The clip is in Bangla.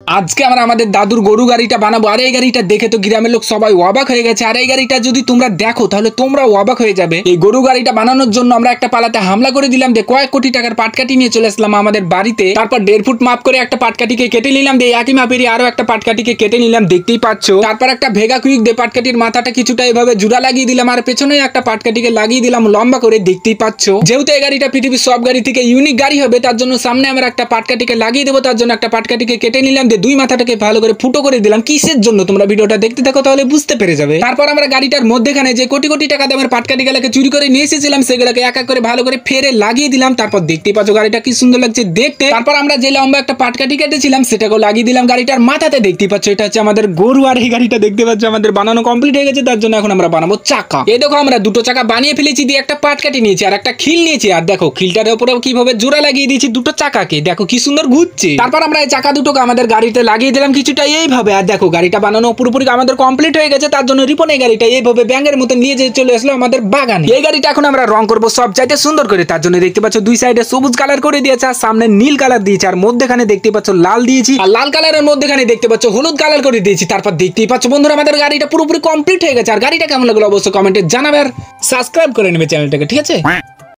আজকে আমরা আমাদের দাদুর গরু গাড়িটা বানাবো। আর এই গাড়িটা দেখে তো গ্রামের লোক সবাই অবাক হয়ে গেছে। আর এই গাড়িটা যদি তোমরা দেখো তাহলে তোমরাও অবাক হয়ে যাবে। এই গরু গাড়িটা বানানোর জন্য আমরা একটা পালাতে হামলা করে দিলাম, দিয়ে কয়েক কোটি টাকার পাটকাঠি নিয়ে চলে আসলাম আমাদের বাড়িতে। তারপর 1.5 ফুট মাপ করে একটা পাটকাঠিকে কেটে নিলাম, দিয়ে একই মাপেরই আরো একটা পাটকাঠিকে কেটে নিলাম, দেখতেই পাচ্ছ। তারপর একটা ভেগা কুইক দিয়ে পাটকাঠির মাথাটা কিছুটা এভাবে জোড়া লাগিয়ে দিলাম, আর পেছনে একটা পাটকাঠিকে লাগিয়ে দিলাম লম্বা করে, দেখতেই পাচ্ছ। যেহেতু এই গাড়িটা পৃথিবীর সব গাড়ি থেকে ইউনিক গাড়ি হবে, তার জন্য সামনে আমরা একটা পাটকাঠিকে লাগিয়ে দেবো। তার জন্য একটা পাটকাঠিকে কেটে নিলাম, দিয়ে দুই মাথাটাকে ভালো করে ফুটো করে দিলাম। কিসের জন্য তোমরা ভিডিওটা দেখতে থাকো, তাহলে বুঝতে পেরে যাবে। তারপর আমরা গাড়িটার মধ্যেখানে যে কোটি কোটি টাকা দামের পাটকাঠিগুলোকে চুরি করে নিয়ে এসেছিলাম, সেগুলোকে এক এক করে ভালো করে ফেরে লাগিয়ে দিলাম। তারপর দেখতেই পাচ্ছ গাড়িটা কি সুন্দর লাগছে দেখতে। তারপর আমরা যে লম্বা একটা পাটকাঠি কেটেছিলাম সেটাকেও লাগিয়ে দিলাম গাড়িটার মাথাতে। দেখতেই পাচ্ছ এটা হচ্ছে আমাদের গরু। আর এই গাড়িটা দেখতে পাচ্ছ আমাদের বানানো কমপ্লিট হয়ে গেছে। তার জন্য এখন আমরা বানাবো চাকা। এই দেখো আমরা দুটো চাকা বানিয়ে ফেলেছি, দিয়ে একটা পাটকাঠি নিয়েছি আর একটা খিল নিয়েছি। আর দেখো খিলটার উপরে কিভাবে জোড়া লাগিয়ে দিয়েছি দুটো চাকাকে, দেখো কি সুন্দর ঘুরছে। তারপর আমরা এই চাকা দুটোকে আমাদের গাড়িতে লাগিয়ে দিলাম কিছুটা এইভাবে। আর দেখো গাড়িটা বানানো পুরোপুরি আমাদের কমপ্লিট হয়ে গেছে। তার জন্য রিপন এই গাড়িটা এইভাবে ব্যাঙের মতো নিয়ে যেতে চলে আসলো আমাদের বাগানে। এই গাড়িটা এখন আমরা রং করবো সব চাইতে সুন্দর করে। তার জন্য দেখতে পাচ্ছ দুই সাইডে সবুজ কালার করে দিয়েছে, আর সামনে নীল কালার দিয়েছে, আর মধ্যখানে দেখতে পাচ্ছ লাল দিয়েছি, আর লাল কালারের মধ্যখানে দেখতে পাচ্ছ হলুদ কালার করে দিয়েছি। তারপর দেখতেই পাচ্ছ বন্ধুরা আমাদের গাড়িটা পুরোপুরি কমপ্লিট হয়ে গেছে। আর গাড়িটা কেমন লাগলো অবশ্যই কমেন্টে জানাবে, আর সাবস্ক্রাইব করে নেবে চ্যানেলটাকে, ঠিক আছে।